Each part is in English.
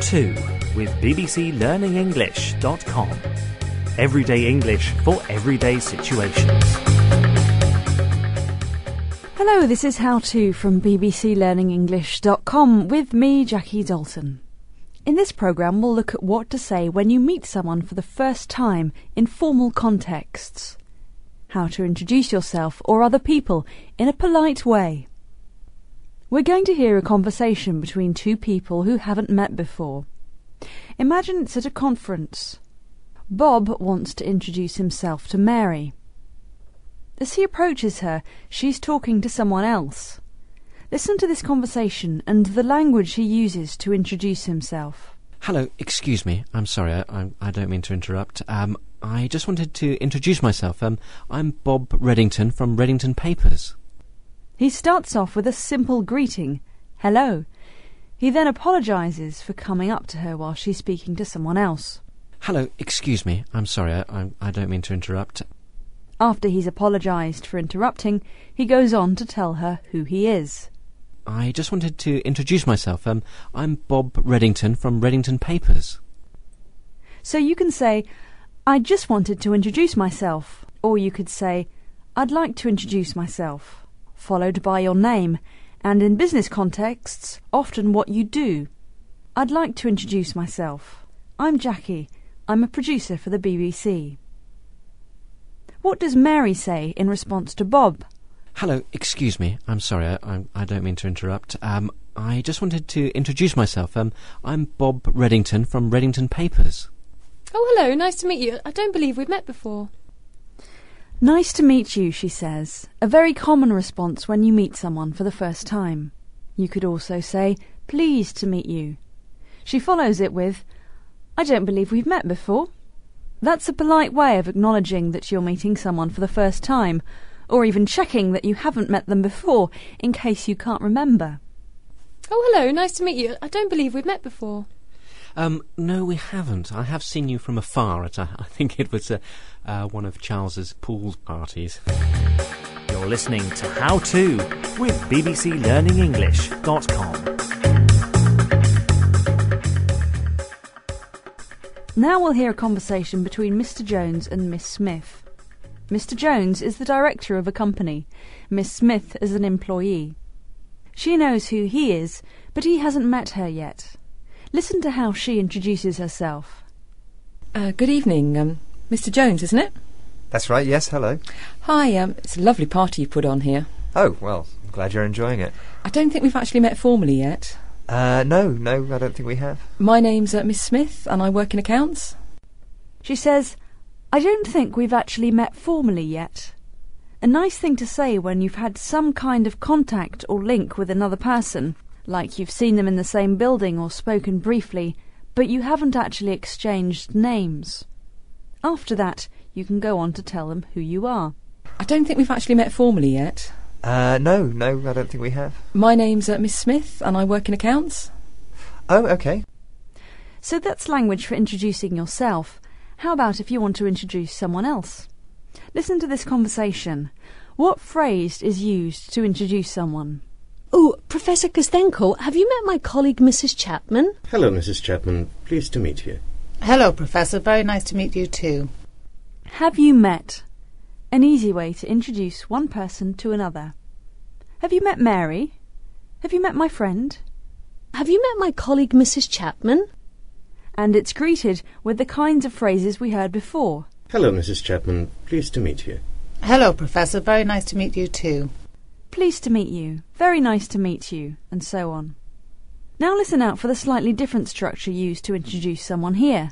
To with bbclearningenglish.com. Everyday English for everyday situations. Hello, this is How To from bbclearningenglish.com with me, Jackie Dalton. In this programme we'll look at what to say when you meet someone for the first time in formal contexts. How to introduce yourself or other people in a polite way. We're going to hear a conversation between two people who haven't met before. Imagine it's at a conference. Bob wants to introduce himself to Mary. As he approaches her, she's talking to someone else. Listen to this conversation and the language he uses to introduce himself. Hello, excuse me. I'm sorry, I don't mean to interrupt. I just wanted to introduce myself. I'm Bob Reddington from Reddington Papers. He starts off with a simple greeting, hello. He then apologises for coming up to her while she's speaking to someone else. Hello, excuse me. I'm sorry, I don't mean to interrupt. After he's apologised for interrupting, he goes on to tell her who he is. I just wanted to introduce myself. I'm Bob Reddington from Reddington Papers. So you can say, I just wanted to introduce myself, or you could say, I'd like to introduce myself, followed by your name, and in business contexts, often what you do. I'd like to introduce myself. I'm Jackie. I'm a producer for the BBC. What does Mary say in response to Bob? Hello, excuse me. I'm sorry, I don't mean to interrupt. I just wanted to introduce myself. I'm Bob Reddington from Reddington Papers. Oh, hello, nice to meet you. I don't believe we've met before. Nice to meet you, she says, a very common response when you meet someone for the first time. You could also say, pleased to meet you. She follows it with, I don't believe we've met before. That's a polite way of acknowledging that you're meeting someone for the first time, or even checking that you haven't met them before, in case you can't remember. Oh, hello, nice to meet you. I don't believe we've met before. No, we haven't. I have seen you from afar at, I think it was one of Charles's pool parties. You're listening to How To with bbclearningenglish.com. Now we'll hear a conversation between Mr. Jones and Miss Smith. Mr. Jones is the director of a company. Miss Smith is an employee. She knows who he is, but he hasn't met her yet. Listen to how she introduces herself. Good evening, Mr. Jones, isn't it? That's right, yes, hello. Hi, it's a lovely party you put on here. Oh, well, I'm glad you're enjoying it. I don't think we've actually met formally yet. No, I don't think we have. My name's Miss Smith, and I work in accounts. She says, I don't think we've actually met formally yet. A nice thing to say when you've had some kind of contact or link with another person, like you've seen them in the same building or spoken briefly, but you haven't actually exchanged names. After that, you can go on to tell them who you are. I don't think we've actually met formally yet. No, I don't think we have. My name's Miss Smith, and I work in accounts. Oh, okay. So that's language for introducing yourself. How about if you want to introduce someone else? Listen to this conversation. What phrase is used to introduce someone? Oh, Professor Kostenko, have you met my colleague Mrs. Chapman? Hello, Mrs. Chapman. Pleased to meet you. Hello, Professor. Very nice to meet you too. Have you met? An easy way to introduce one person to another. Have you met Mary? Have you met my friend? Have you met my colleague Mrs. Chapman? And it's greeted with the kinds of phrases we heard before. Hello, Mrs. Chapman. Pleased to meet you. Hello, Professor. Very nice to meet you too. Pleased to meet you. Very nice to meet you. And so on. Now listen out for the slightly different structure used to introduce someone here.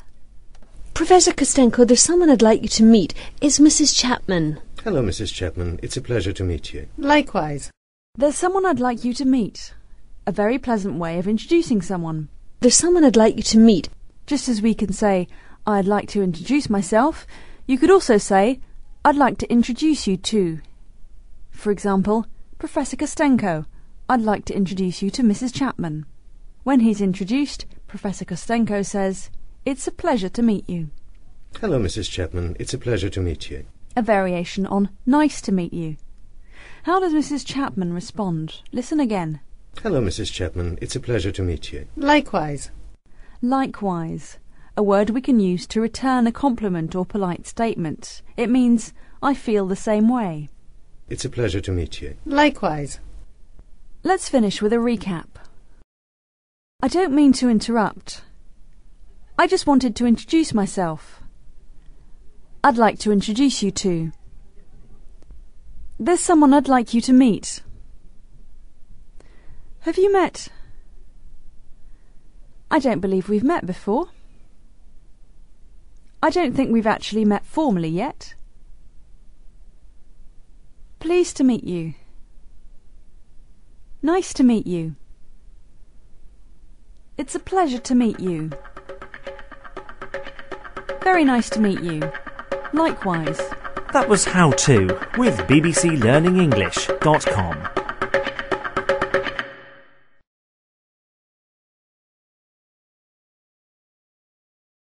Professor Kostenko, there's someone I'd like you to meet. It's Mrs. Chapman. Hello, Mrs. Chapman. It's a pleasure to meet you. Likewise. There's someone I'd like you to meet. A very pleasant way of introducing someone. There's someone I'd like you to meet. Just as we can say, I'd like to introduce myself, you could also say, I'd like to introduce you to. For example, Professor Kostenko, I'd like to introduce you to Mrs. Chapman. When he's introduced, Professor Kostenko says, it's a pleasure to meet you. Hello, Mrs. Chapman. It's a pleasure to meet you. A variation on nice to meet you. How does Mrs. Chapman respond? Listen again. Hello, Mrs. Chapman. It's a pleasure to meet you. Likewise. Likewise, a word we can use to return a compliment or polite statement. It means, I feel the same way. It's a pleasure to meet you. Likewise. Let's finish with a recap. I don't mean to interrupt. I just wanted to introduce myself. I'd like to introduce you to. There's someone I'd like you to meet. Have you met? I don't believe we've met before. I don't think we've actually met formally yet. Pleased to meet you. Nice to meet you. It's a pleasure to meet you. Very nice to meet you. Likewise. That was How To with bbclearningenglish.com.